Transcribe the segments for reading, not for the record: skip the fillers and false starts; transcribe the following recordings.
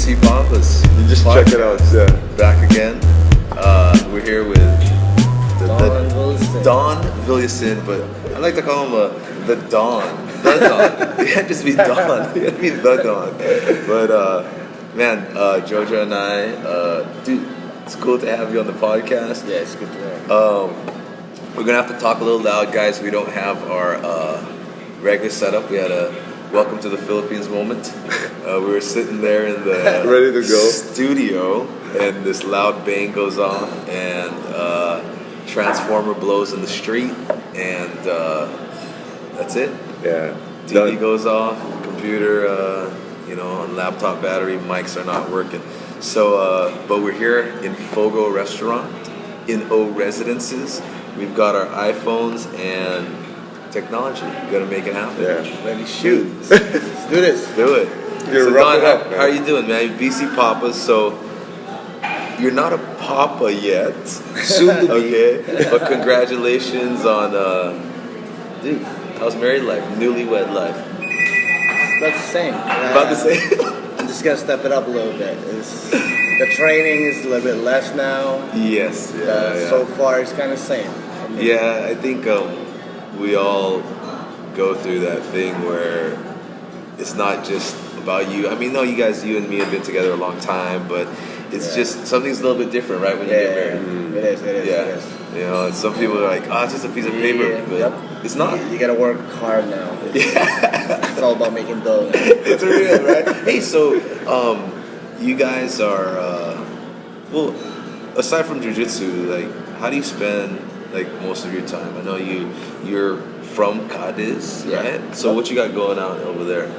BC Poppas. You just check it out. Yeah. Back again. We're here with Don Villacin, but I like to call him the Don. The Don. It can't just be Don. It can't be the Don. But man, Jojo and I, dude, it's cool to have you on the podcast. Yeah, it's good to have. We're gonna have to talk a little loud, guys. We don't have our regular setup. We had a welcome to the Philippines moment. We were sitting there in the ready to go studio, and this loud bang goes off, and transformer blows in the street, and that's it. Yeah. TV goes off, computer, on laptop battery, mics are not working. So, but we're here in Fogo restaurant, in O Residences. We've got our iPhones and technology. We gotta make it happen. Yeah. Ready, shoot. Let's do this. Do it. You're So wrapping Don, up, how are you doing, man? BC Poppas, so you're not a papa yet. Soon to be. Okay. But congratulations on dude, how's married life? Newlywed life? About the same. About the same. I'm just gonna step it up a little bit. The training is a little bit less now. Yes, yeah. So far, it's kind of same. Yeah, I think we all go through that thing where it's not just about you. I mean, no, you and me have been together a long time, but it's just something's a little bit different, right? When you get married, It is. yeah. It is. And some people are like, "Oh, it's just a piece of paper," but it's not. You gotta work hard now. It's all about making dough. It's real, right? Hey, so you guys are well, aside from jiu-jitsu, like, how do you spend like most of your time? I know you're from Cadiz, right? So what you got going on over there?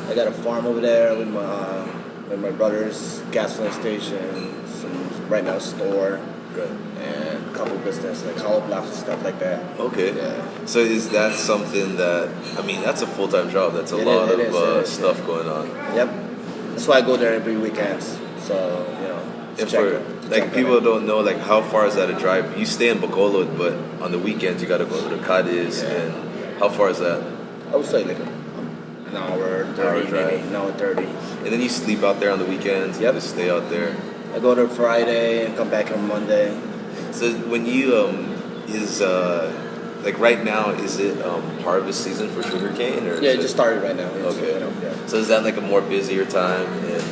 I got a farm over there with my brother's gasoline station, right now store, Good. and a couple business like hollow blocks and stuff like that. Okay. Yeah. So is that something that, I mean, that's a full-time job. That's a lot of stuff going on. Yep. That's why I go there every weekend. So And for people don't know, like, how far is that a drive? You stay in Bacolod, but on the weekends you got to go to Cadiz, and how far is that? I would say like an hour 30, maybe an hour 30. And then you sleep out there on the weekends. Yep. And just stay out there. I go there Friday and come back on Monday. So when you like right now, is it harvest season for sugarcane, or Yeah, it just started right now. Okay. Yeah. So is that like a more busier time, and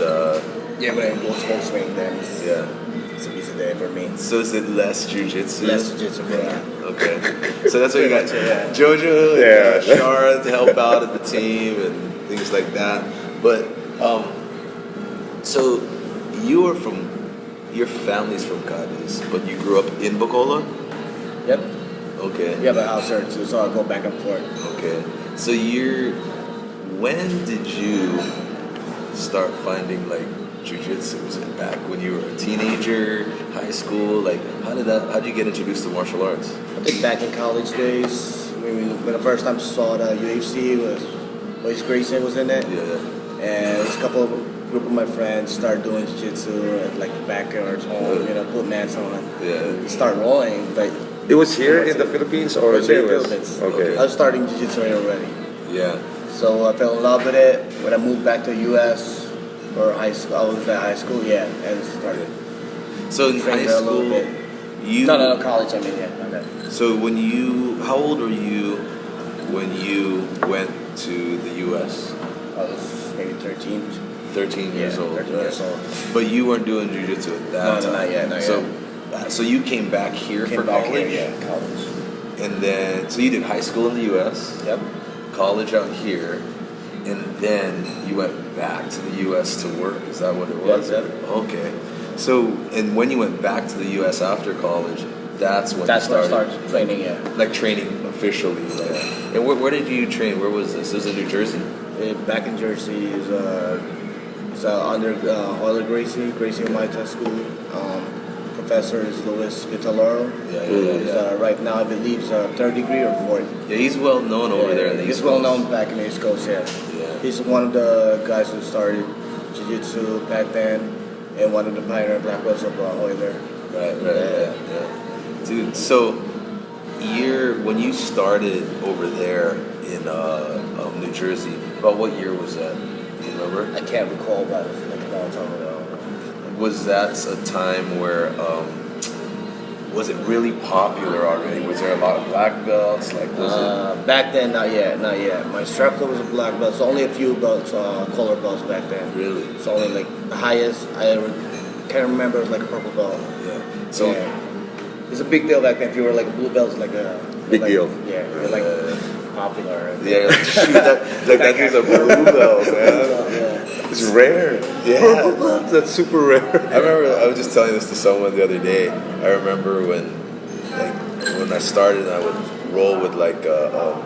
Yeah, when it goes full swing, then it's a busy day for me. so is it less jiu-jitsu? Less jiu-jitsu for me. Okay. So that's what you got. Yeah. Jojo, Yeah. Shara to help out at the team and things like that. But so your family's from Cadiz, but you grew up in Bacolod? Yep. Okay. We have a house there too, so I go back and forth. Okay. So when did you start finding like jiu-jitsu? Was it back when you were a teenager, high school? Like, how did you get introduced to martial arts? I think back in college days, when the first time I saw the UFC was Grayson was in it, and a couple of group of my friends started doing jiu-jitsu at like the backyard home, put mats on, start rolling. But It was here in the Philippines or it was here in the Philippines. Okay. I was starting jiu-jitsu already. Yeah. So I fell in love with it when I moved back to the U.S. or high school. I was at high school, and started. So in high there a little school, bit. No, college. I mean, not that. So how old were you when you went to the U.S.? I was maybe 13. 13 years old. 13 years old. But you weren't doing jiu-jitsu at that time. Not yet. So you came back here for college? College. And then, so you did high school in the U.S. Yep. College out here, and then you went back to the U.S. to work. Is that what it was? Yep. Okay. So, and when you went back to the U.S. after college, that's when I you started training. like training officially. Like, and where did you train? Where was this? This was in New Jersey. Back in Jersey is under Gracie Muay Thai School. Professor is Luis Vitaloro. Right now, I believe he's a third degree or fourth. Yeah, he's well known over there in the East He's well Coast. known back in the East Coast. Yeah. He's one of the guys who started jiu-jitsu back then, and one of the pioneer black belts of Euler. Right. Dude, so when you started over there in New Jersey, about what year was that? Do you remember? I can't recall, but it was like long time ago. Was that a time where was it really popular already? Was there a lot of black belts? Like was it? Back then, not yet. My instructor was a black belt, so only a few belts, color belts back then. Really? It's only like the highest I ever can't remember was like a purple belt. Yeah. So it's a big deal back then. If you were like a blue belt, it's like a Big deal. Yeah, you're like popular. yeah, like, shoot, that dude's a blue belt, man. Yeah. It's rare. Yeah. That's super rare. I remember I was just telling this to someone the other day. I remember when I started, I would roll with like a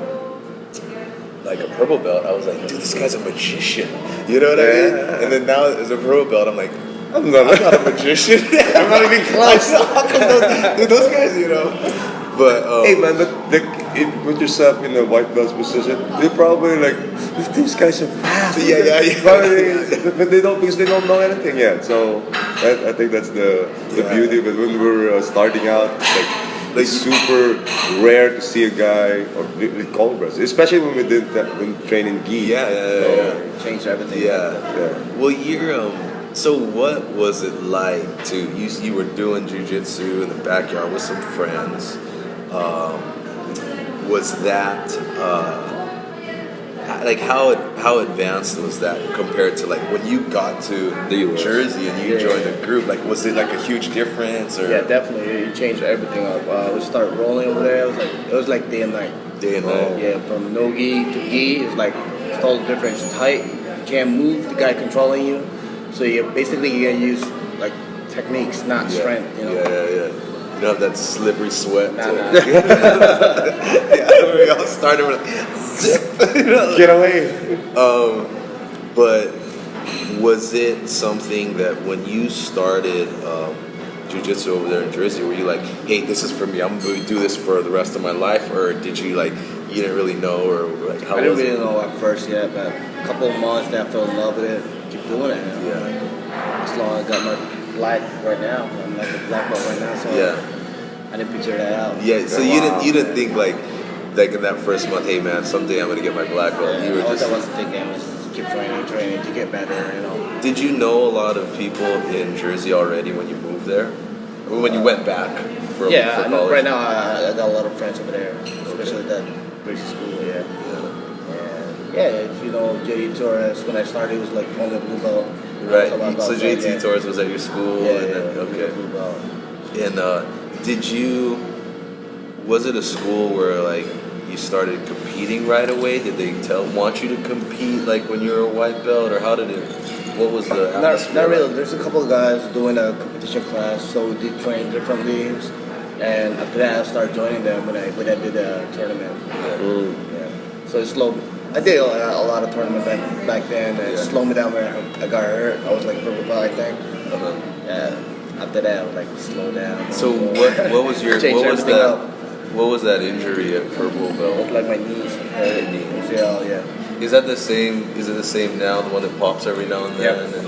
purple belt. I was like, dude, this guy's a magician. You know what I mean? And then now as a purple belt, I'm like, I'm not a magician. I'm not even close. How come those guys, you know? But Hey man, but if you put yourself in a white belt's position, you're probably like, these guys are fast. Yeah. But they don't, because they don't know anything yet. So I think that's the beauty of it. When we're starting out, it's super rare to see a guy or cold breast, especially when we did that, when training gi. It changed everything. Yeah. Well, you're so what was it like to you were doing jiu-jitsu in the backyard with some friends? Was that like how advanced was that compared to like when you got to The US. Jersey and you joined a group? Like, was it like a huge difference? Or Yeah, definitely. It changed everything up. We started rolling over there. It was like day and night. day and night? Yeah, from no gi to gi, it's like it's totally different. It's tight. You can't move the guy controlling you. So you're gonna use like techniques, not strength. You know. Yeah. You don't have that slippery sweat. Nah. Yeah, we all started with zip. You know? Get away. But was it something that when you started jiu-jitsu over there in Jersey, were you like, hey, this is for me, I'm going to do this for the rest of my life? Or did you like, you didn't really know? Or like, how I didn't was really it? know at first yet, but a couple of months that I fell in love with it. Keep doing it. You know? Yeah. As long as I got my black right now, I'm like a black belt right now, so I didn't figure that out. Yeah, so you didn't think like in that first month, hey man, someday I'm gonna get my black belt. You were all just. I was thinking was just keep training to get better, you know. Did you know a lot of people in Jersey already when you moved there? Or when you went back for Yeah, I know, college? right now I got a lot of friends over there, especially at that Gracie school, And if you know JD Torres, when I started, it was like only a blue belt. Right. So JT Torres was at your school. Yeah, and then, okay. blue belt. And was it a school where like you started competing right away? Did they want you to compete like when you were a white belt, or how did it? What was the atmosphere? Not really. There's a couple of guys doing a competition class, so we did train differently. And after that, I started joining them when I did a tournament. Yeah. So it slowed. I did a lot of tournament back then, and it slowed me down when I got hurt. I was like purple belt, I think. Yeah. After that, I was like slow down. So what was your what was that injury at purple It belt? was like my knees. MCL, yeah. Is it the same now? The one that pops every now and then? Yep. And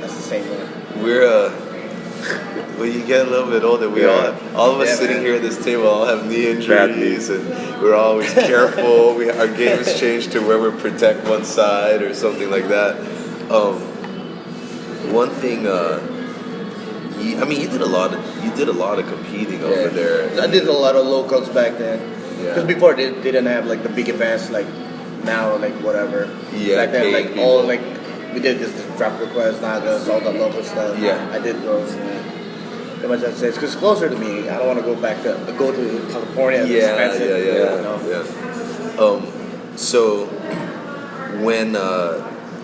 That's the same one. we're when you get a little bit older, we all of us sitting here at this table all have knee injuries, and we're always careful. Our game has changed to where we protect one side or something like that. One thing, you did a lot of competing over there. I did a lot of locals back then. Yeah. Because before they didn't have like the big events like now, like whatever. Yeah, Back then, like people. all like we did just drop requests, nagas, all the local stuff. Yeah. I did those. Pretty much that's it. Because it's closer to me. I don't want to go to California. It's expensive. You know? So when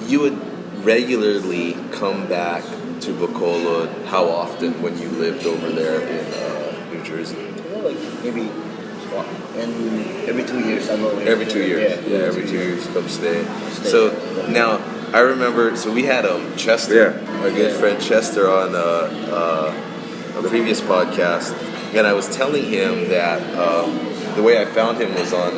you would regularly come back to Bacolod, how often when you lived over there in New Jersey? Like maybe every 2 years I go away. Every 2 years. Yeah, Every 2 years come stay. So now I remember. So we had Chester, our good friend Chester, on a previous podcast, and I was telling him that the way I found him was on.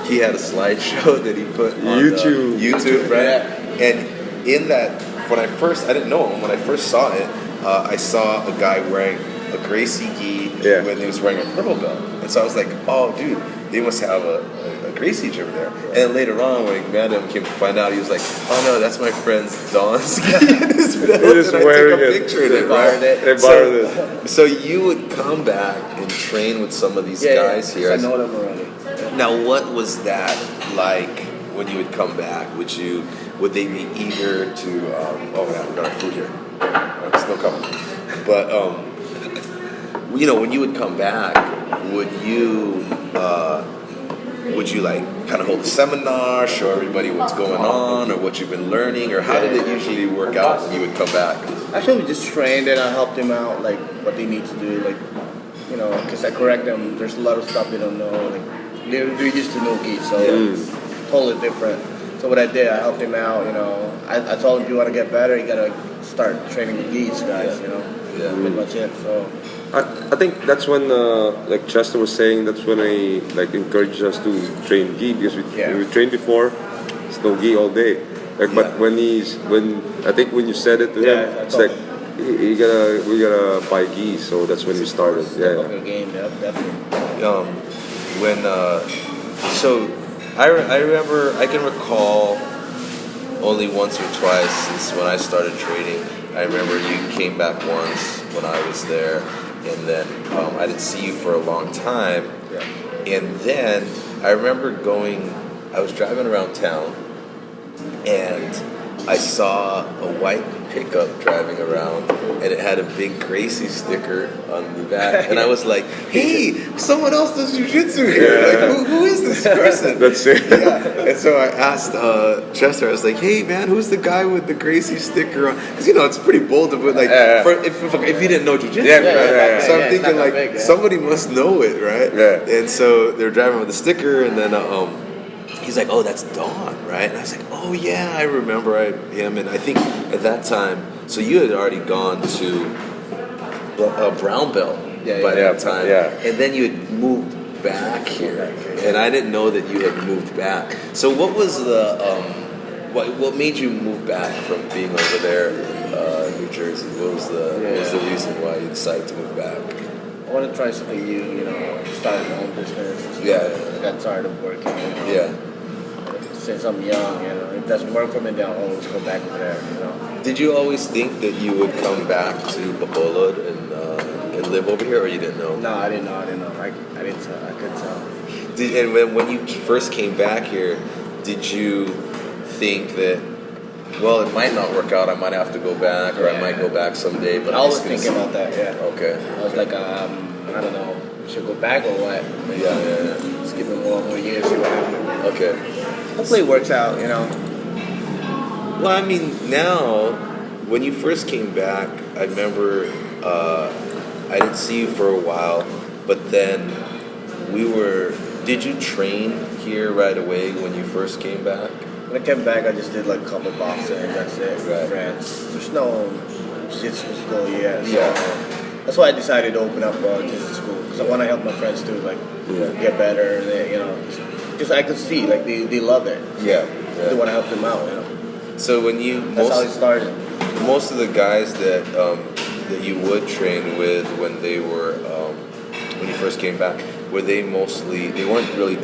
He had a slideshow that he put on YouTube, right? And in that, I didn't know him. When I first saw it, I saw a guy wearing a Gracie gi when he was wearing a purple belt. And so I was like, oh, dude, they must have a Gracie gym there. And later on, when Madam came to find out, he was like, "Oh no, that's my friend's Don's gi in his belt." He was and I wearing took a it. picture of it, They borrowed right? it. They borrowed it. So you would come back and train with some of these guys here. I know them already. Now, what was that like when you would come back? Would they be eager to? Oh man, we're gonna have food here. It's still coming. But when you would come back, would you like kind of hold a seminar, show everybody what's going on or what you've been learning, or how did it usually work out when you would come back? Actually, we just trained and I helped them out, like what they need to do, like because I correct them. There's a lot of stuff they don't know. Like they're used to no-gi, so it's totally different. So what I did, I helped him out. I told him, if you want to get better, you gotta start training with these guys. Pretty much it. So I think that's when, like Chester was saying, that's when I like encouraged us to train gi, because we trained before, it's no gi all day. But when I think when you said it to him, it's like we gotta buy gi. So that's when we started. the game, definitely. So I remember, I can recall only once or twice since when I started training. I remember you came back once when I was there, and then I didn't see you for a long time. And then I remember I was driving around town, and I saw a white pickup driving around, and it had a big Gracie sticker on the back, and I was like, "Hey, someone else does jiu-jitsu here! Like, who is this person?" That's it. Yeah. And so I asked Chester, I was like, "Hey, man, who's the guy with the Gracie sticker on?" Because it's pretty bold to put if you didn't know jiu-jitsu. So I'm thinking like somebody must know it, right? Yeah. And so they're driving with the sticker, and then he's like, "Oh, that's Don, right?" And I was like, "Oh yeah, I remember him." And I think at that time, so you had already gone to brown belt by that time, and then you had moved back here, and I didn't know that you had moved back. So what was the what made you move back from being over there in New Jersey? What was the reason why you decided to move back? I want to try something new, start my own business. I got tired of working. Since I'm young, if it doesn't work for me, then I'll always go back over there. Did you always think that you would come back to Bacolod and live over here, or you didn't know? No, I didn't know. I didn't tell. I couldn't tell. And when you first came back here, did you think that, well, it might not work out, I might have to go back, or I might go back someday, but I was thinking about that, Okay. I was like, I don't know, should go back or what? Just give it one more year, see what happens. Okay. Hopefully it works out, Well, I mean, now, when you first came back, I remember I didn't see you for a while, but then did you train here right away when you first came back? When I came back, I just did like a couple boxing, and that's it. Right. Friends. There's no jiu-jitsu school yet. So Yeah. that's why I decided to open up jiu-jitsu school, because I want to help my friends too, like get better. Because I could see like they love it. They want to help them out. So when That's how it started. most of the guys that you would train with when they were when you first came back, were they weren't doing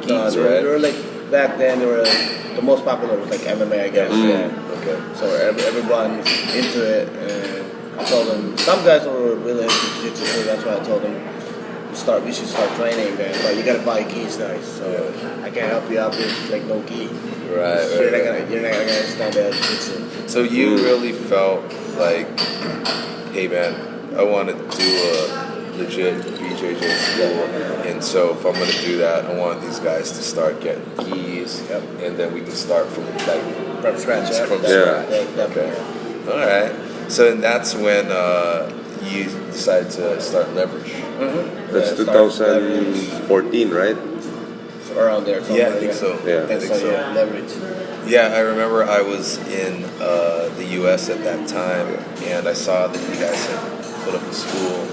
gis, They right? were like back then. They were the most popular was like MMA, I guess. Okay. So everyone was into it, and I told them some guys were really into jiu-jitsu, so that's why I told them we should start training then. But you gotta buy gis, guys. So I can't help you out with like no gi. Right. So you're not gonna understand that jiu-jitsu. So you really felt like, hey man, I want to do a legit BJJ school, and so if I'm gonna do that, I want these guys to start getting gis, and then we can start from scratch. Okay. All right. So and that's when you decided to start leverage. That's 2014, right? So around there. Yeah, I think so. Yeah. I think so. Leverage. Yeah, I remember I was in the U.S. at that time, and I saw that you guys had put up a school,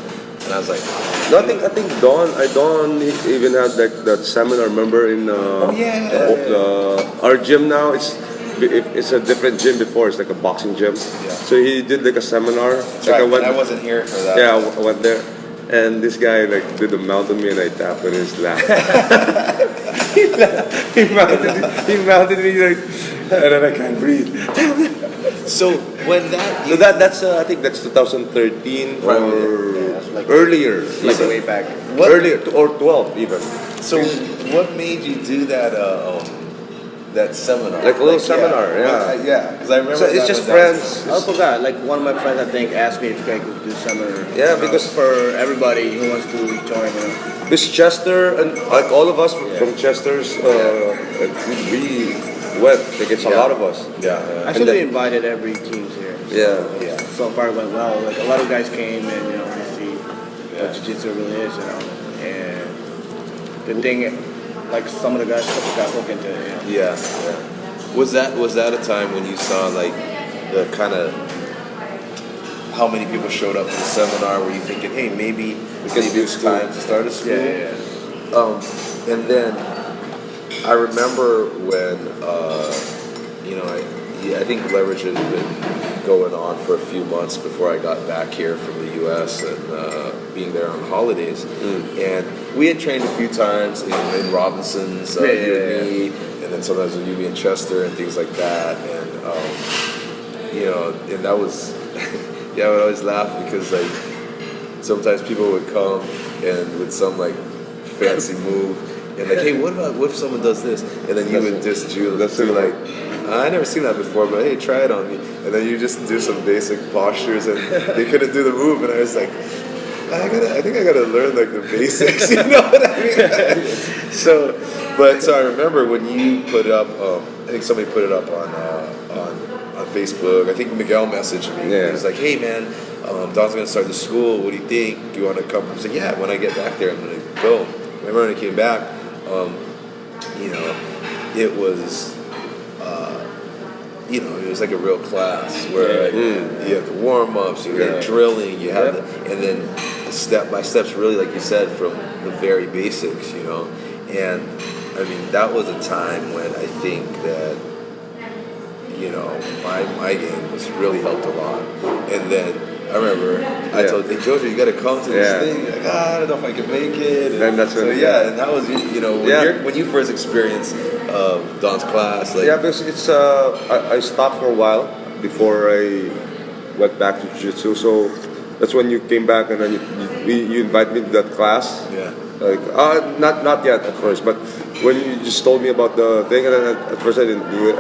and I was like, No, I think Don even had like that seminar. Remember in our gym now? It's a different gym before. It's like a boxing gym. Yeah. So he did like a seminar. Right, I wasn't here for that. Yeah, I went there. And this guy like did a mount on me, and I tapped on his lap. he mounted me like, and then I can't breathe. So when that, So that's I think that's 2013 or that's like- earlier, Like even. way back. What- earlier or 12 even. so what made you do that seminar? Like a little seminar, yeah. Yeah, because I remember. So it's that just was friends. I forgot. Like one of my friends, I think, asked me if I could do summer. Yeah, because- for everybody who wants to join. This Chester and like all of us from Chester's, we went. Like it's a lot of us. Yeah. Actually, we invited every teams here. Yeah. So far it went well. Like a lot of guys came and to see what jiu-jitsu really is, And the thing, like some of the guys got hooked into it. Yeah. Was that a time when you saw like the kind of how many people showed up to the seminar? Were you thinking, hey, maybe it's time to start a school? Yeah. And then I remember when I think Leverage had been going on for a few months before I got back here from the U.S. and being there on holidays. And we had trained a few times in Robinson's, you and me, and then sometimes with you and Chester and things like that. And and that was I would always laugh because like sometimes people would come and with some like fancy move and like, hey, what if someone does this? And then you would just do like, I never seen that before, but hey, try it on me. And then you just do some basic postures, and they couldn't do the move, and I was like, I think I gotta learn like the basics, you know what I mean? So I remember when you put it up, I think somebody put it up on Facebook. I think Miguel messaged me. Yeah. He was like, hey man, Don's gonna start the school. What do you think? Do you want to come? I was like, yeah. When I get back there, I'm gonna go. I remember when I came back, it was. It was like a real class where you had the warm ups, you had drilling, you had and then the step by steps, really, like you said, from the very basics, And I mean, that was a time when I think that my game was really helped a lot. And then I remember I told, hey Jojo, you got to come to this thing. Like, I don't know if I can make it. And that's when, and that was when you first experienced Don's class. Like, because it's I stopped for a while before I went back to jiu-jitsu. So that's when you came back and then you invited me to that class. Yeah. Like not yet at first, but when you just told me about the thing, and then at first I didn't do it.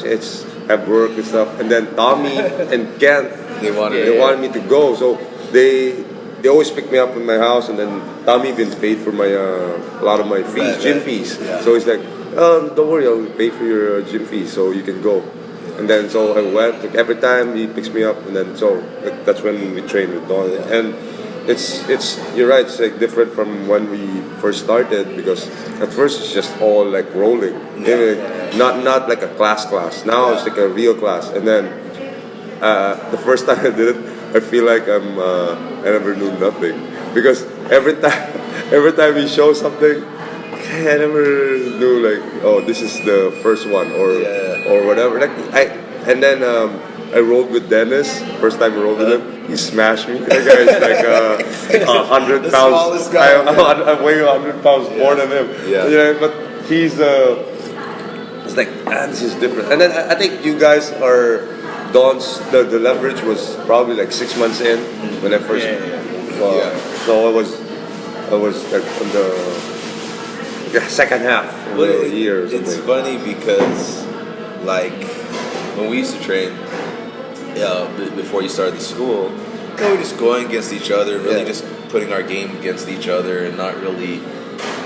It's have work and stuff, and then Tommy and Ken they wanted me to go, so they always pick me up in my house, and then Tommy even paid for my a lot of my fees, gym fees. Yeah. So he's like, don't worry, I'll pay for your gym fees, so you can go. And then so I went. Like, every time he picks me up, and then so that's when we trained with Don. And it's you're right. It's like different from when we first started, because at first it's just all like rolling, not like a class. Now it's like a real class. And then the first time I did it, I feel like I never knew nothing, because every time he shows something, I never knew like, oh, this is the first one or whatever. Like and then I rolled with Dennis. First time I rolled with him, he smashed me. That guy is like 100 pounds. Smallest guy. I weigh 100 pounds more than him. Yeah. But he's it's like, this is different. And then I think you guys are Don's. The leverage was probably like 6 months in when I first. So I was like on the second half of the year. Or it's something. funny because, like, when we used to train, before you started the school, we were just going against each other, really just putting our game against each other, and not really.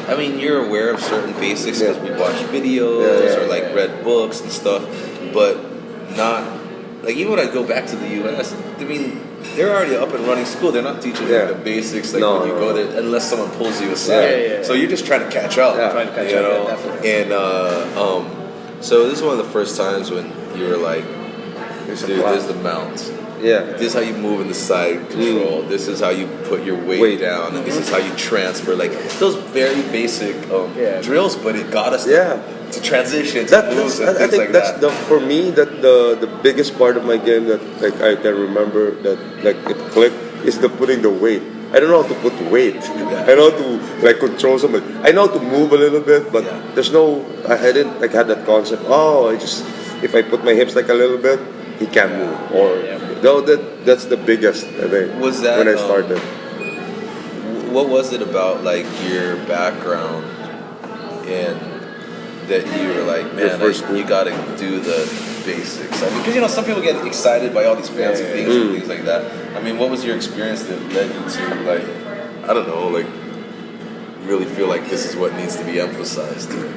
I mean, you're aware of certain basics because we watch videos or like read books and stuff, but not like even when I go back to the U.S. I mean, they're already up and running school. They're not teaching you the basics like when you go there, unless someone pulls you aside. So you're just trying to catch up. Trying to catch up. And so this is one of the first times when you were like, dude, there's the mount. Yeah. This is how you move in the side control. This is how you put your weight down, and this is how you transfer. Like those very basic drills, but it got us to transition to moves and I things think like that's that. for me that the biggest part of my game that like I can remember that like it clicked is the putting the weight. I don't know how to put weight. I know how to like control somebody. I know how to move a little bit, but there's no. I didn't like had that concept. Oh, I just if I put my hips like a little bit, he can't move. Or no, that's the biggest. I think Was that when I started? What was it about like your background and that you were like, man, you got to do the basics? I mean, because you know some people get excited by all these fancy things and things like that. I mean, what was your experience that led you to like, I don't know, like really feel like this is what needs to be emphasized here?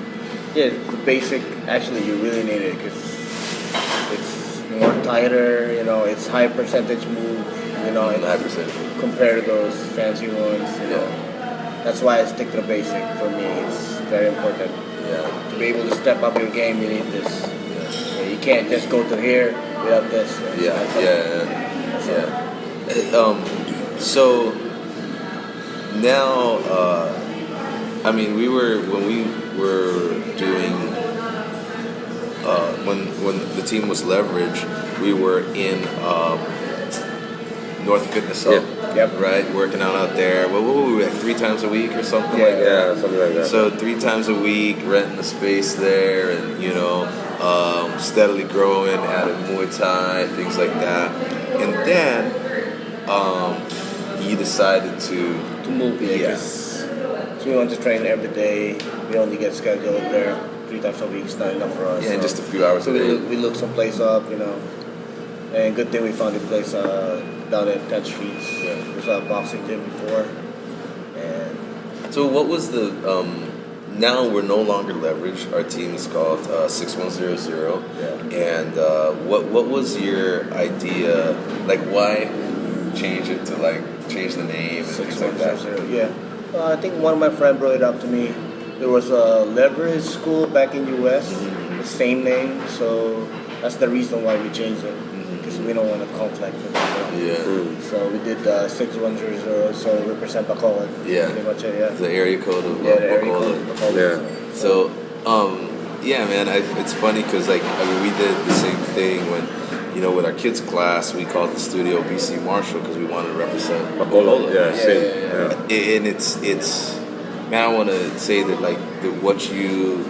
Yeah, the basic. Actually, you really need it because it's more tighter. You know, it's high percentage move. You know, and high percentage compared to those fancy ones. You know, that's why I stick to the basic. For me, it's very important. Yeah. To be able to step up your game, you need this. Yeah, you can't just go to here without this. So now, I mean, when we were doing when the team was Leverage, we were in North Fitness Hub, right? Working out there. What were we, like 3 times a week or something like that? Yeah, something like that. So 3 times a week, renting a space there, and you know, steadily growing, adding Muay Thai, things like that. And then he decided to move. So we want to train every day. We only get scheduled there 3 times a week. It's not enough for us. Yeah, just a few hours a day. We looked some place up, you know. And good thing we found a place down at 10th Street. There was a boxing gym before. And so what was the, now we're no longer Leverage. Our team is called 6100. And what was your idea, like why change it to like, change the name and things like that? I think one of my friends brought it up to me. There was a Leverage school back in US, the same name, so that's the reason why we changed it. Because we don't want to conflict with them. So we did 6100, so represent Bacolod. Pretty much it, The area code of the area code of Bacolod. So, man, it's funny because like I mean, we did the same thing when, you know, with our kids' class, we called the studio BC Marshall because we wanted to represent Bacolod. And it's man, I want to say that like what you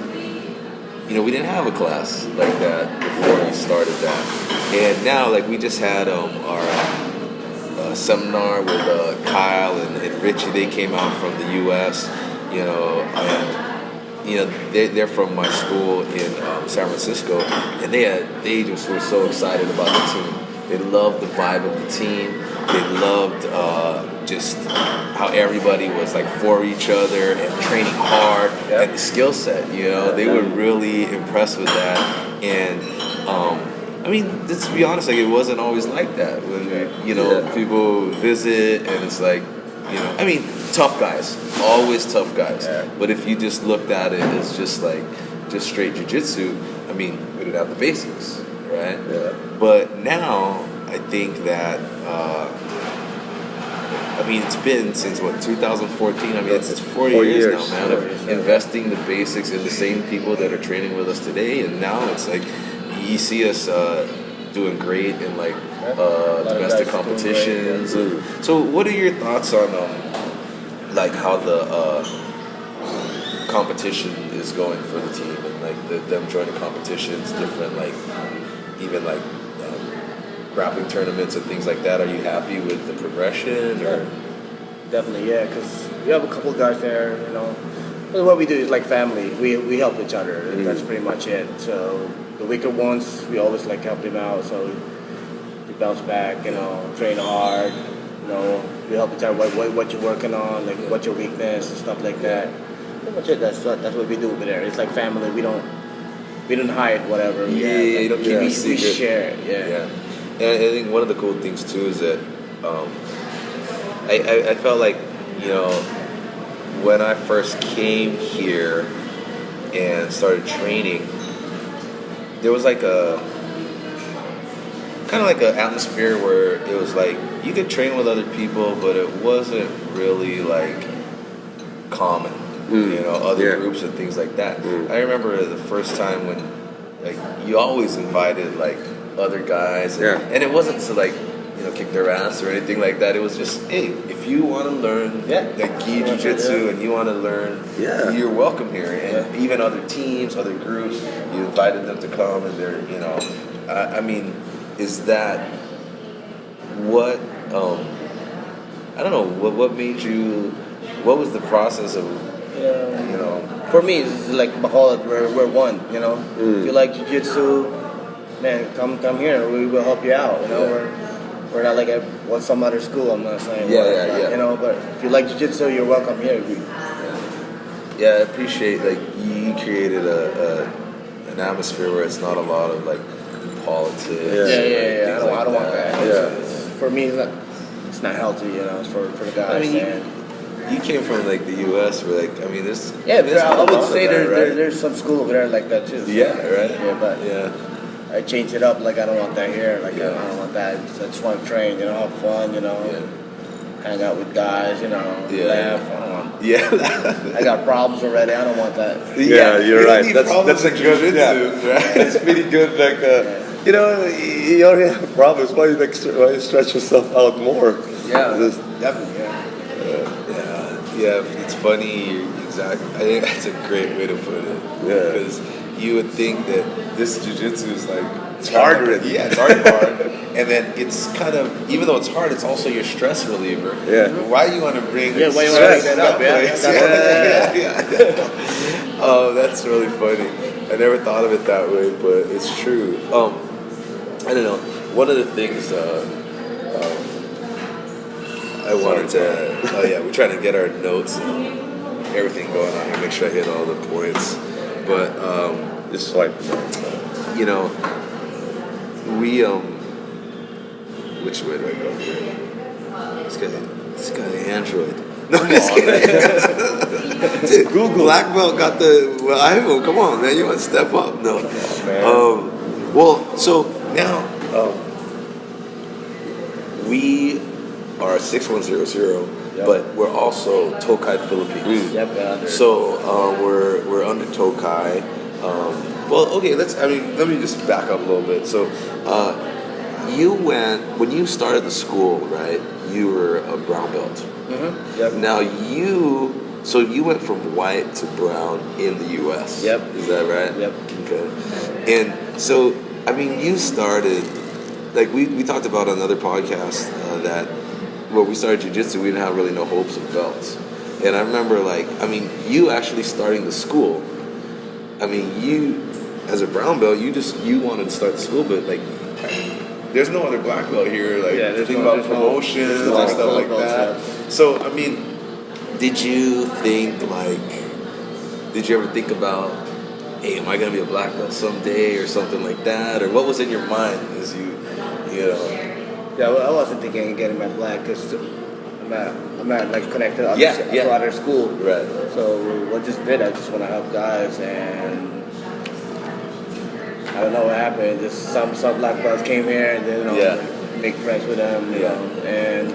know, we didn't have a class like that before we started that, and now like we just had our seminar with Kyle and Richie. They came out from the U.S., you know, and you know they're from my school in San Francisco, and they just were so excited about the team. They loved the vibe of the team. They loved just how everybody was like for each other and training hard and the skill set. You know, they were really impressed with that. And I mean, to be honest, like it wasn't always like that. When you know people visit and it's like, you know, I mean, tough guys, always tough guys. But if you just looked at it as just straight jiu-jitsu, I mean, we didn't have the basics, right? But now I think that. I mean, it's been since, 2014? I mean, it's 4 years now, man, of investing the basics in the same people that are training with us today. And now it's like, you see us doing great in, like, domestic competitions. So what are your thoughts on, like, how the competition is going for the team and, like, them joining competitions, different, like, even, like, grappling tournaments and things like that? Are you happy with the progression? Or? Definitely, because we have a couple of guys there, you know. But what we do is like family. We help each other. That's pretty much it. So the weaker ones, we always like help them out. So we bounce back, you know, train hard. You know, we help each other. What you're working on, like what's your weakness and stuff like that. Pretty much it. That's what we do over there. It's like family. We don't hide whatever. We share it. And I think one of the cool things too is that I felt like, you know, when I first came here and started training, there was like a kind of like an atmosphere where it was like you could train with other people, but it wasn't really like common, you know, other groups and things like that. I remember the first time when like you always invited like other guys, and it wasn't so like, you kick their ass or anything like that. It was just, hey, if you want to learn like gi jiu-jitsu and you want to learn, you're welcome here. And even other teams, other groups, you invited them to come, and they're, I mean, is that what? I don't know. What made you? What was the process of? For me, it's like Bacolod, we're one. If you like jiu-jitsu, man, come here. We will help you out. We're not like some other school. I'm not saying. But if you like jiu-jitsu, you're welcome here. Yeah, I appreciate like you created an atmosphere where it's not a lot of like politics. I don't want that. For me, it's not healthy. It's for the guys. I mean, you came from like the U.S. where like there's I would say there's some school over there like that too. So, right. I changed it up. Like I don't want that here. Like I don't want that. I just want to train. Have fun. Hang out with guys. Laugh. I got problems already. I don't want that. You're right. That's a good. That's pretty good. Like you already have problems. Why you stretch yourself out more? Definitely. Yeah, it's funny. Exactly. I think that's a great way to put it. Because you would think that this jiu-jitsu is like it's hard. It's already hard, and then it's kind of, even though it's hard, it's also your stress reliever. Why do you want to bring? Why you want to bring that up? Oh, that's really funny. I never thought of it that way, but it's true. I don't know. One of the things I wanted to. We're trying to get our notes and everything going on here. Make sure I hit all the points. But just like we which way do I go here? This guy Android. No, I'm just kidding. Google Blackbelt got the iPhone. Come on, man, you want to step up? No. So now we are 6100, but we're also Tokai Philippines. So we're under Tokai. Let me just back up a little bit. So when you started the school, right? You were a brown belt. Now you went from white to brown in the U.S. Is that right? Okay. And so you started, like we talked about on another podcast that when we started jiu-jitsu, we didn't have really no hopes of belts. And I remember you actually starting the school. You as a brown belt, you wanted to start the school, but there's no other black belt here. There's about promotions and stuff like that. So did you ever think about, hey, am I gonna be a black belt someday or something like that, or what was in your mind as you I wasn't thinking of getting my black because I'm not connected to other school. Right. So what just did, I just want to help guys, and I don't know what happened. Just some black belts came here, and then make friends with them, and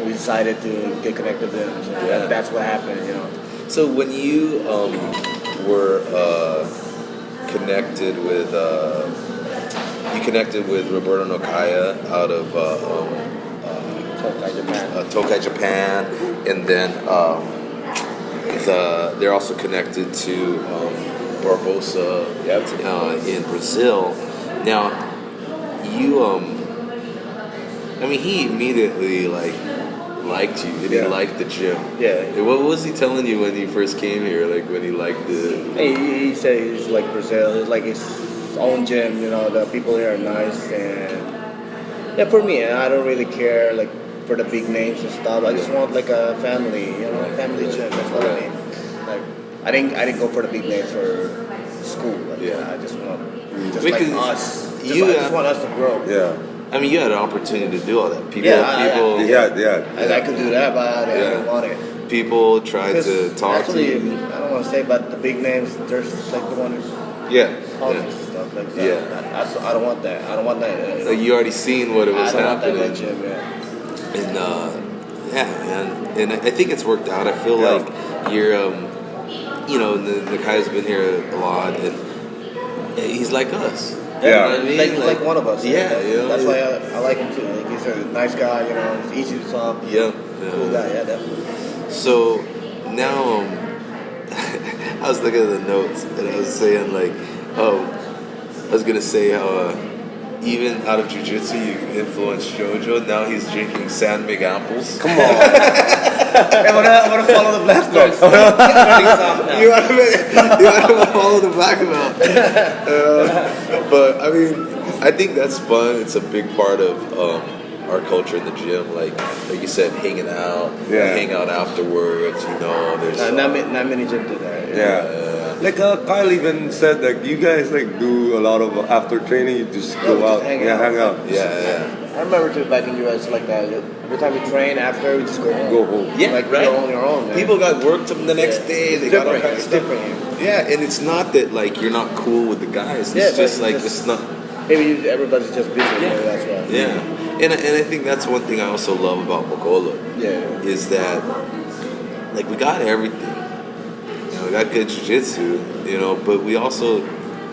we decided to get connected with them. So that's what happened, So when you were connected with Roberto Nokaya out of Tokai, Japan, and then they're also connected to Barbosa in Brazil. Now, he immediately liked you. Did he like the gym? Yeah. What was he telling you when you first came here? When he liked the... He said he's like Brazil. It's like his own gym. The people here are nice, and for me, I don't really care for the big names and stuff. I just want a family, family gym. That's what I mean. I didn't go for the big names for school. I just want us. I just want us to grow. You had an opportunity to do all that. I could do that, but I didn't want it. People tried to talk to you. I don't want to say, but the big names, there's the one. Politics and stuff like that. I don't want that. I don't want that. You already seen what it was happening. I don't want that And and I think it's worked out. I feel like you're, the guy's been here a lot, and he's like us. Yeah. You know what I mean? Like one of us. Yeah, you know, That's why I like him too. Like, he's a nice guy. You know, he's easy to talk. Yeah. Cool guy. Yeah, definitely. So now I was looking at the notes and I was saying like, oh, I was gonna say how even out of jiu-jitsu you've influenced JoJo. Now he's drinking San Mig apples. Come on. I wanna follow the black belt. You want to follow the black belt. But I mean, I think that's fun. It's a big part of our culture in the gym. Like you said, hanging out, hang out afterwards. You know, there's Not many gyms do that. Yeah. Like Kyle even said that you guys like do a lot of after training. You just go out, hang out. Yeah. I remember too back in US like that. Every time we train after, we just go home. Go home. Yeah, like right. you're on your own. Man. People got work the next day. They got all kinds of It's stuff. different. Yeah, and it's not that like you're not cool with the guys. It's Yeah, just but like it's not. Maybe everybody's just busy. Yeah. Maybe that's why. Yeah, and I think that's one thing I also love about Bacolod. Yeah. Is that like we got everything. You know, we got good jiu-jitsu, you know, but we also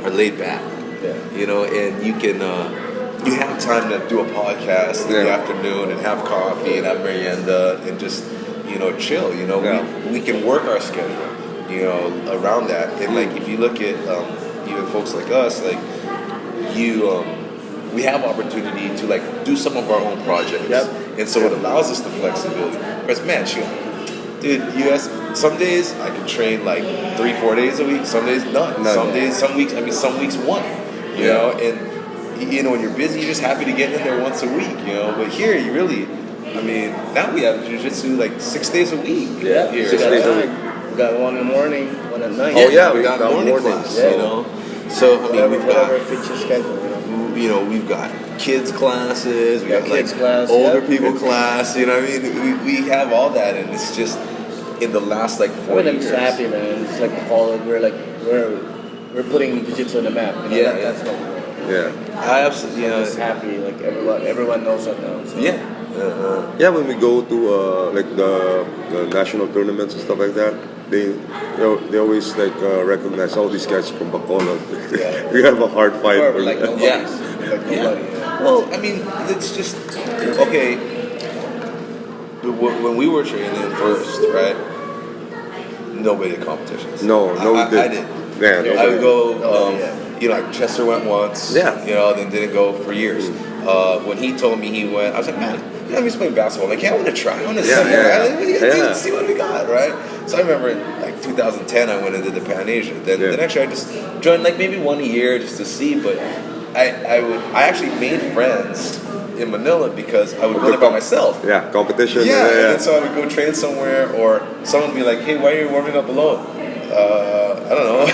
are laid back. Yeah. You know, and you can you have time to do a podcast in the afternoon and have coffee and have merienda and just, you know, chill. You know, we can work our schedule, you know, around that. And like if you look at even folks like us, like we have opportunity to like do some of our own projects. Yep. And so it allows us the flexibility. Because man, shoot, dude, some days I can train like 3-4 days a week. Some days none. Some weeks one. You know, and you know when you're busy, you're just happy to get in there once a week. You know, but here you really, I mean, now we have jiu-jitsu like 6 days a week. Yeah, here. 6 days a week. We got one in the morning, one at night. Oh yeah, we got morning class. Yeah. You know, so I mean we've got. Whatever fits your schedule. You know, we've got kids classes, we got like kids class, older people class. You know what I mean? We have all that, and it's just in the last like 4 years. I'm just happy, man. It's like Bacolod. We're putting jiu-jitsu on the map. You know, that's what we want. Yeah. I absolutely. You know, I'm just happy. Like everyone knows that now. So. Yeah. Yeah, when we go to like the national tournaments and stuff like that, they always like recognize all these guys from Bacolod. Yeah. We have a hard fight. We're like nobody. Yeah. Like nobody. Yeah. Well, I mean, it's just okay. When we were training first, right? Nobody did competitions. No, I did. Yeah, I would go. Yeah. You know, like Chester went once. Yeah. You know, then didn't go for years. When he told me he went, I was like, man, you know, I'm just playing basketball. I'm like, yeah, I want to try. I want to see. Right? See what we got, right? So I remember in like 2010, I went into the Pan Asia. Then the next year, I just joined like maybe 1 a year just to see. But I actually made friends in Manila because I would go there by myself. Yeah, competition. Yeah, and so I would go train somewhere, or someone would be like, hey, why are you warming up alone? I don't know.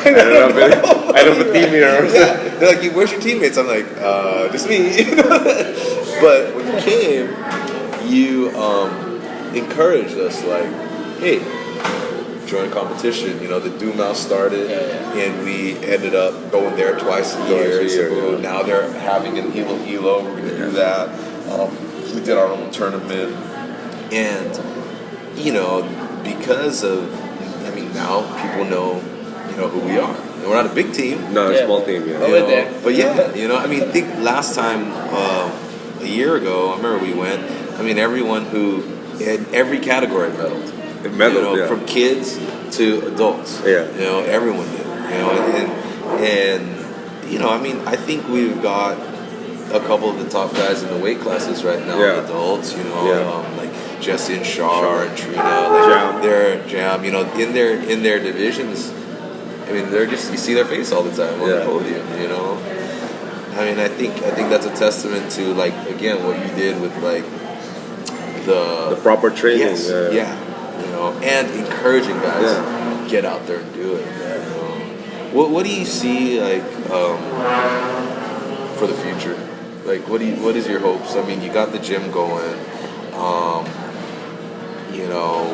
I don't have a team here. Yeah. They're like, where's your teammates? I'm like, just me. But when you came, you encouraged us, like, hey, join a competition. You know, the Dumal started, and we ended up going there twice a year. So now they're having an Elo. We're going to do that. We did our own tournament. And, you know, because of, I mean, now people know, you know, who we are. And we're not a big team. No, a small team, yeah. We're there. But yeah, you know, I mean, think last time, a year ago, I remember we went, I mean, everyone who had every category medaled. You know, from kids to adults. Yeah. You know, everyone did. You know, and you know, I mean, I think we've got a couple of the top guys in the weight classes right now, adults. You know, like Jesse and Shar and Trina, like they're Jam. You know, in their divisions. I mean, they're just, you see their face all the time on the podium. You know, I mean, I think that's a testament to, like, again, what you did with like the proper training. Yes, you know, and encouraging guys get out there and do it. You know? What do you see like for the future? Like, what is your hopes? I mean, you got the gym going. You know,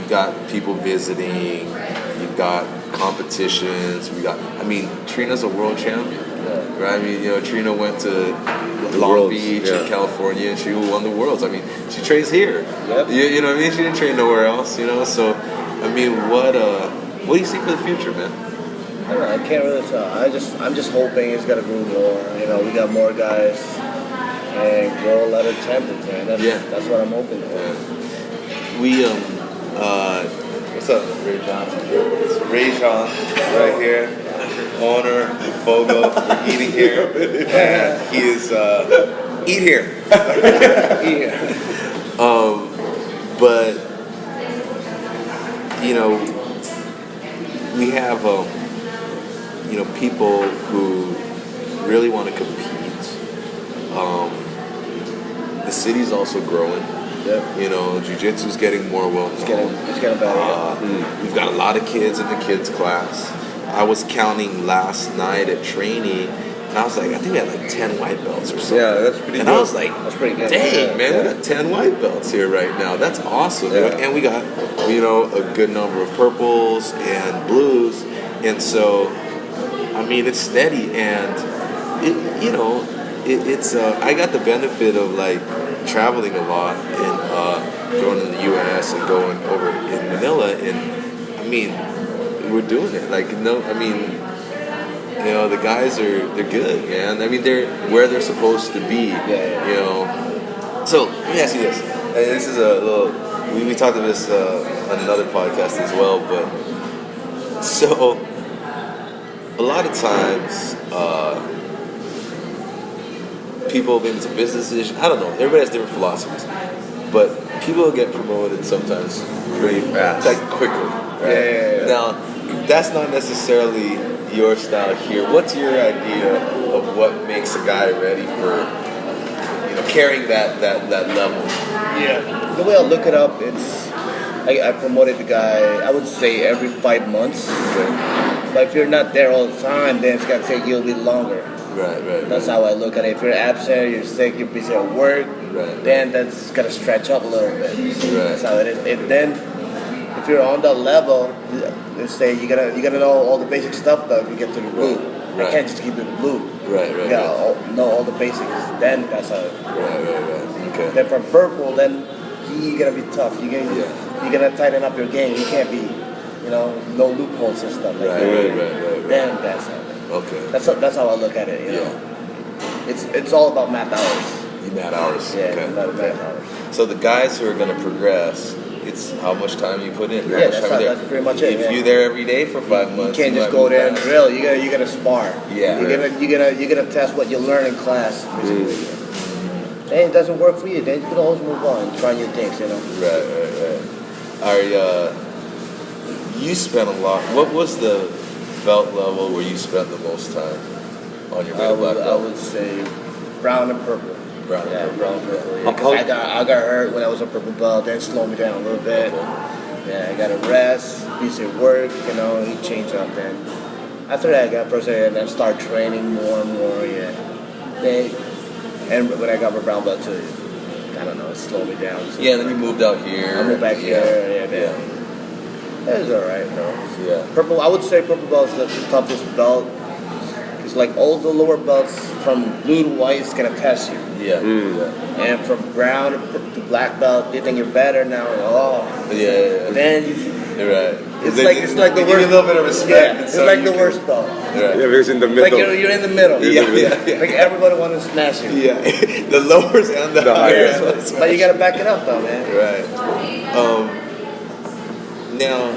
you got people visiting. You got competitions. I mean, Trina's a world champion, right? I mean, you know, Trina went to Long Beach in California, and she won the Worlds. I mean, she trains here. Yep. You know what I mean? She didn't train nowhere else. You know, so I mean, what do you see for the future, man? I don't know, can't really tell. I'm just hoping it's gonna grow more. You know, we got more guys and grow a lot of champions, man. That's what I'm hoping for. We what's up, Ray John? It's Ray John right here, owner of Fogo. We're eating here, and he is eat here. Eat here. But you know, we have you know, people who really want to compete. The city's also growing. Yep. You know, jiu-jitsu's getting more well known. It's getting better. We've got a lot of kids in the kids class. I was counting last night at training, and I was like, I think we had like 10 white belts or something. Yeah, that's pretty And good. I was like, That's pretty good. dang, man, we got 10 white belts here right now. That's awesome. Yeah. And we got, you know, a good number of purples and blues. And so, I mean, it's steady. And, you know, it's I got the benefit of, like, traveling a lot and going to the U.S. and going over in Manila. And, I mean, we're doing it. Like, no, I mean, you know, the guys they're good, man. I mean, they're where they're supposed to be. Yeah. You know. So let me ask you this. And this is a little. We talked about this on another podcast as well. But so a lot of times, people, maybe it's a business decision. I don't know. Everybody has different philosophies. But people get promoted sometimes pretty fast, like quickly. Right? Yeah. Now, that's not necessarily your style here. What's your idea of what makes a guy ready for, you know, carrying that level? Yeah. The way I look it up, it's I promoted the guy, I would say every 5 months. Okay. But if you're not there all the time, then it's gonna take you a little bit longer. Right. That's how I look at it. If you're absent, you're sick, you're busy at work, Right. then that's gonna stretch up a little bit. Right. That's how it is. And then if you're on that level, let's say you gotta know all the basic stuff though if you get to the blue. Right. I can't just keep it the blue. Right. You gotta know all the basics. Then that's how. Right. Okay. Then from purple, then you gotta be tough. You gotta tighten up your game. You can't be, you know, no loopholes and stuff like that. Right. Then that's how. Okay. That's how I look at it. You know, it's all about math hours. You mad hours. Yeah, Okay. math hours. So the guys who are going to progress, it's how much time you put in. How Yeah, much time you're that's pretty much it. If Yeah. you're there every day for 5 You months, can't just might go be there and fast. drill. You gotta spar. Yeah. You're gonna test what you learn in class. Basically. And it doesn't work for you, then you can always move on and try new things. You know. Right. You spent a lot. What was the belt level where you spent the most time on your black I belt? would say brown and purple. Brown and purple. Brown and purple. Yeah. How- 'Cause I got hurt when I was a purple belt, then slowed me down a little bit. Yeah, I got to rest, busy work, you know, it changed up then. After that, I got frustrated and then started training more and more, yeah. And when I got my brown belt too, I don't know, it slowed me down. So Yeah, then you moved out here. I moved back here, Yeah. It was alright, though. Yeah. Purple, I would say purple belt is the toughest belt. It's like all the lower belts from blue to white is gonna test you. Yeah. And from brown to black belt, you think you're better now. Yeah. Then You're right. it's They like give the you worst. a little bit of respect. Yeah, and it's so like you the can- worst belt. Right. Yeah, because in the middle. Like you're in the middle. Yeah. Like everybody wants to smash you. Yeah. The lowers and the The highers. highest. But you gotta back it up though, man. Right. Now,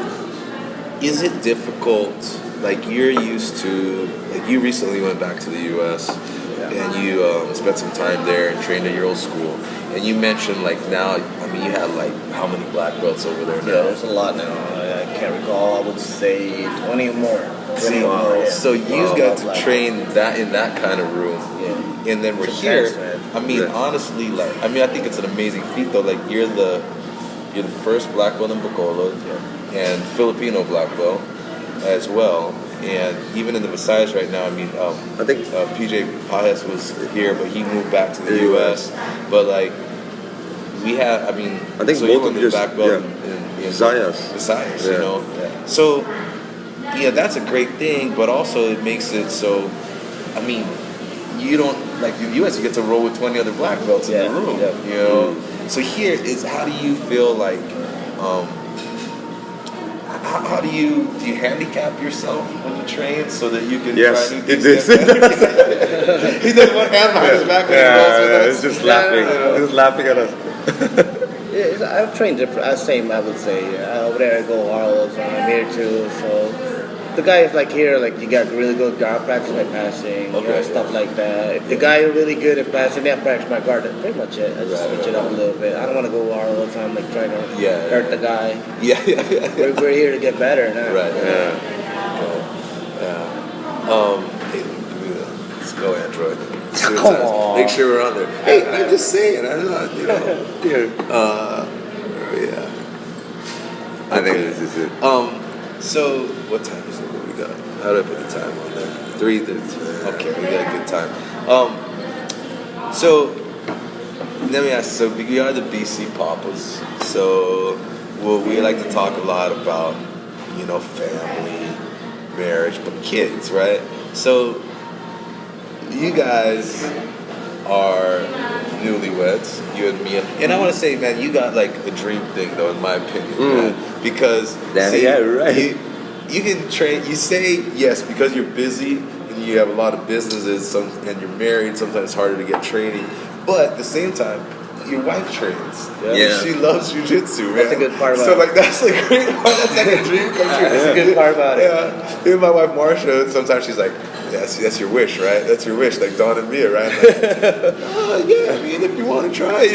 is it difficult? Like you're used to, like you recently went back to the U.S. and you spent some time there and trained at your old school. And you mentioned like now, I mean, you have like how many black belts over there Yeah, now? there's a lot now. I can't recall. I would say 20 or more. 20 or more. Yeah. So you got to train that in that kind of room. Yeah. And then we're It's here. intense, man. I mean, Yeah. honestly, like I mean, I think it's an amazing feat though. Like you're the first black belt in Bacolod and Filipino black belt as well. And even in the Visayas right now, I mean, I think PJ Pajes was here, but he moved back to the U.S. But like, we have, I mean, I think so both you went of to you- black belt yeah. in Visayas. Visayas, Yeah. you know. So, yeah, that's a great thing, but also it makes it so, I mean, you don't, like in the U.S., you get to roll with 20 other black belts in the room, you know. So here is, how do you feel like, how do you handicap yourself when you train so that you can Yes, try new it things? is. He does one hand behind his back when he rolls with us. it's just laughing. It's laughing at us. Yeah, I've trained different. Same, I would say. Over there, I go hard all the time. I'm here too. So the guys like here, like you got really good guard practice by passing, stuff like that. If the guy is really good at passing, they practice my guard. That's pretty much it. I just switch it up a little bit. I don't want to go hard all the time, like trying to hurt the guy. Yeah. We're here to get better now. Right. Yeah. Hey, let's go, Android. Come on. Make sure we're on there. Hey, I'm just saying. I'm not, yeah. I think this is it. So what time is it? What we got? How do I put the time on there? 3:13. Okay, we got a good time. So let me ask. So we are the BC Poppas. So we like to talk a lot about family, marriage, but kids, right? So you guys are newlyweds, you and Mia, and I want to say, man, you got like a dream thing, though, in my opinion, man, because right. You can train. You say yes because you're busy and you have a lot of businesses, and you're married. Sometimes it's harder to get training, but at the same time, your wife trains. Yeah. She loves jiu-jitsu, man. That's a good part about so, it. like, that's a great part. That's like a dream come true. That's a good part about it. Yeah. Even my wife, Marsha, sometimes she's like, that's your wish, right? That's your wish, like Dawn and Mia, right? Like, yeah, I mean, if you want to try,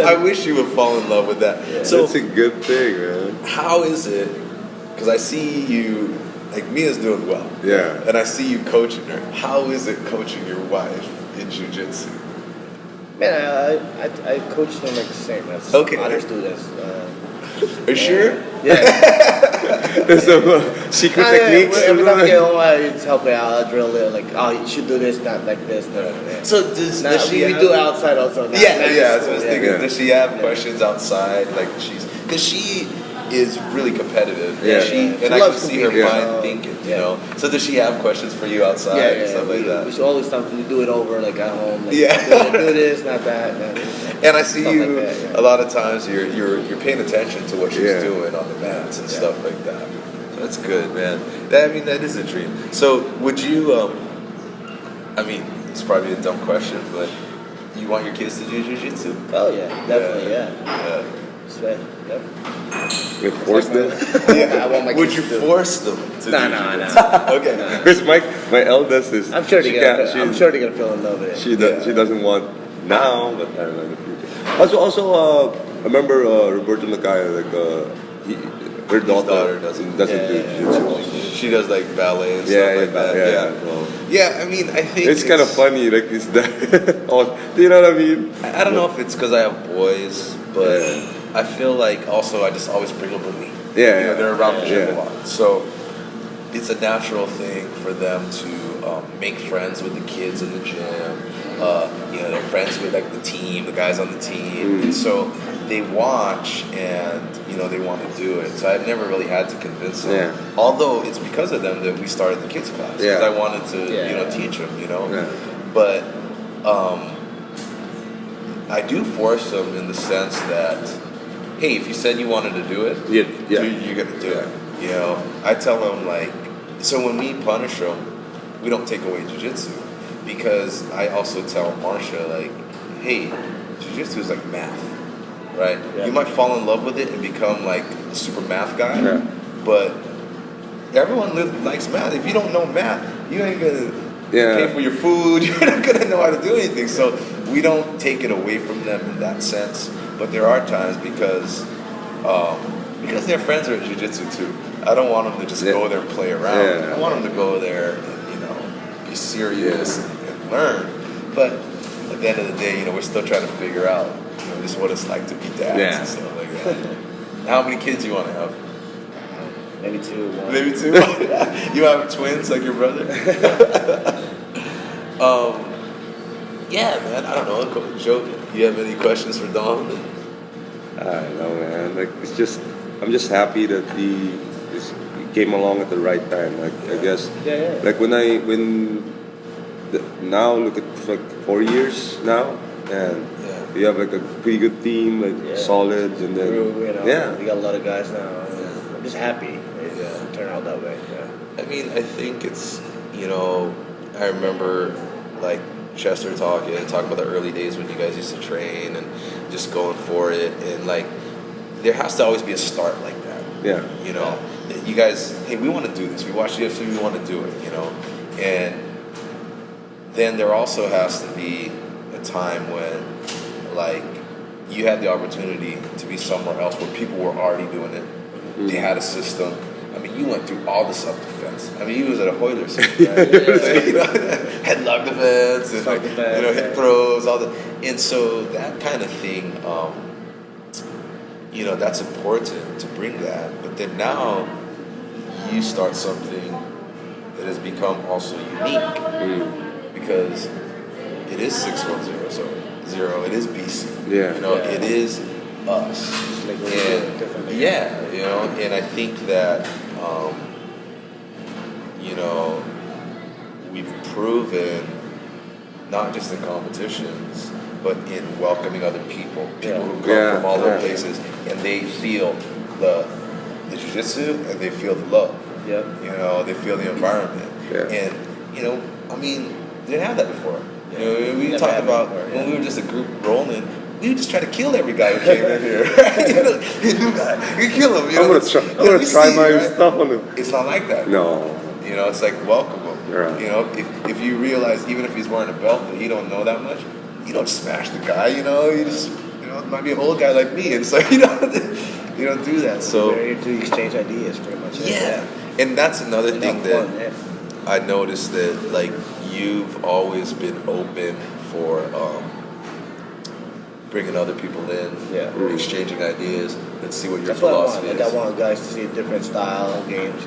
I wish you would fall in love with that. Yeah, so it's a good thing, man. how is it, because I see you, like Mia's doing well. Yeah. And I see you coaching her. How is it coaching your wife in jiu-jitsu? Man, I coach them like the same as other students. Are you sure? Yeah. There's some secret techniques. Every time I get home, I just help me out. I drill it. Like, you should do this, not like this. No. So does she we do it outside also. That's what I was thinking. Yeah. Does she have questions outside? Like because she is really competitive. Yeah. And I can loves see her competing. mind thinking. So does she have questions for you outside and stuff like that? We should always do it over like at home. Like, Yeah. do this, not that. And I see Stuff you like that, a lot of times. You're paying attention to what she's Yeah. doing on the mats and stuff like that. So that's good, man. That is a dream. So would you? I mean, it's probably a dumb question, but you want your kids to do jiu-jitsu? Oh yeah, definitely, yeah. Sweat. Yep. You force them? I want my Would kids you to do it. force them to do No. jiu-jitsu? Okay. Because my eldest is. I'm sure they're she gonna feel in love with it. She doesn't want now, but I don't know in the future. Also, I remember Roberto Nakaya, like her daughter doesn't do jiu-jitsu. She does like ballet and stuff like that. Yeah, I mean, I think it's kind of funny, like it's that. Do you know what I mean? I don't know if it's because I have boys, but I feel like also I just always bring them with me. They're around the gym a lot, so it's a natural thing for them to make friends with the kids in the gym. They're friends with like the team, the guys on the team, and so they watch and they want to do it. So I've never really had to convince them. Yeah. Although it's because of them that we started the kids class because I wanted to teach them. But I do force them in the sense that, hey, if you said you wanted to do it, you're gonna do it. I tell them so when we punish them, we don't take away jiu-jitsu. Because I also tell Marsha, hey, jiu-jitsu is like math, right? Yeah. You might fall in love with it and become like a super math guy, but everyone likes math. If you don't know math, you ain't gonna pay for your food. You're not gonna know how to do anything. So we don't take it away from them in that sense. But there are times because their friends are at jiu-jitsu too. I don't want them to just go there and play around. I want them to go there and be serious and learn, but at the end of the day, we're still trying to figure out, just what it's like to be dads and stuff like that. How many kids you want to have? Maybe two. One. Maybe two. You have twins like your brother. Yeah, man. I don't know, Joe. You have any questions for Dom? I don't know, man. I'm just happy that he came along at the right time. I guess. Like now look at 4 years now, and we have like a pretty good team, solid, and then we got a lot of guys now. I'm just happy it turned out that way. Yeah. I mean, I think it's, I remember like Chester talking about the early days when you guys used to train and just going for it, and like there has to always be a start like that. Yeah. You guys, hey, we want to do this. We watch UFC, we want to do it. And then there also has to be a time when like you had the opportunity to be somewhere else where people were already doing it. Mm-hmm. They had a system. I mean, you went through all the self-defense. I mean, you was at a Hoyler system, right? Headlock defense, and hip throws, all the, and so that kind of thing, that's important to bring that. But then now you start something that has become also unique because it is 610, so 0. It is BC. Yeah. It is us. And I think that we've proven not just in competitions but in welcoming other people who come from all over places, and they feel the jiu-jitsu and they feel the love. They feel the environment. And I mean, they didn't have that before. We talked about when we were just a group rolling, we would just try to kill every guy who came in here. New guy, you kill him. I'm gonna try my stuff on him. It's not like that. No. It's like welcome him. Right. If you realize even if he's wearing a belt that he don't know that much, you don't smash the guy. You just it might be an old guy like me, and so you don't do that. So we're here to exchange ideas, pretty much. Yeah, and that's another thing that I noticed that like you've always been open for bringing other people in, exchanging ideas. Let's see what your philosophy is. I want guys to see a different style of games.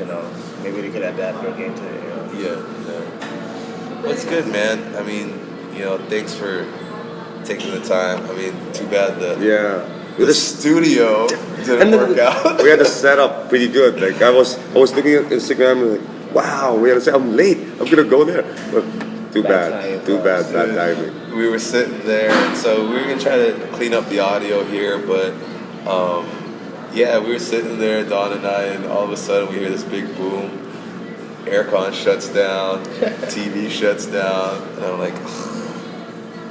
Maybe they could adapt their game to it. Well, it's good, man. I mean, thanks for taking the time. I mean, too bad the studio didn't work out. We had the setup pretty good. Like I was looking at Instagram and like, wow, we had to say I'm late. I'm gonna go there, but too bad timing. We were sitting there, and so we were gonna try to clean up the audio here, but we were sitting there, Don and I, and all of a sudden we hear this big boom. Aircon shuts down, TV shuts down, and I'm like,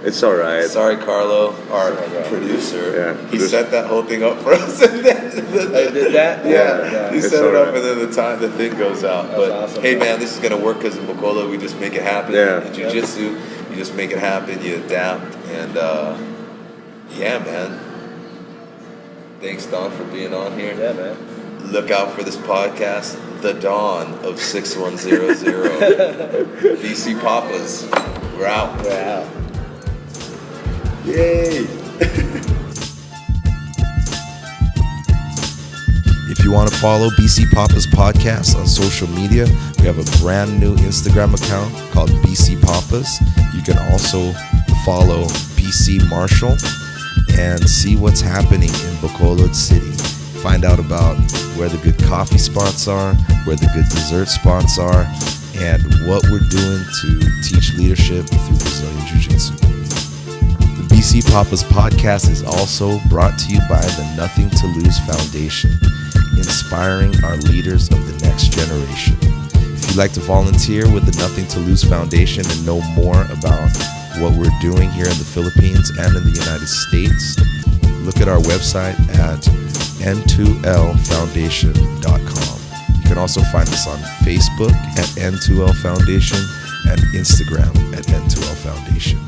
it's all right. Sorry, Carlo, our producer. Yeah, he set that whole thing up for us. And then I did that? Yeah. He set it up, and then the thing goes out. That's but awesome, hey, man, this is gonna work because in Bacolod we just make it happen. Yeah. In jiu-jitsu, you just make it happen. You adapt, and man. Thanks, Don, for being on here. Yeah, man. Look out for this podcast, The Dawn of 6100. BC Poppas. We're out. Yay! If you want to follow BC Poppas Podcast on social media, we have a brand new Instagram account called BC Poppas. You can also follow BC Marshall and see what's happening in Bacolod City. Find out about where the good coffee spots are, where the good dessert spots are, and what we're doing to teach leadership through Brazilian Jiu Jitsu. The BC Poppas podcast is also brought to you by the Nothing to Lose Foundation, inspiring our leaders of the next generation. If you'd like to volunteer with the Nothing to Lose Foundation and know more about what we're doing here in the Philippines and in the United States, look at our website at n2lfoundation.com. You can also find us on Facebook at N2L Foundation and Instagram at N2L Foundation.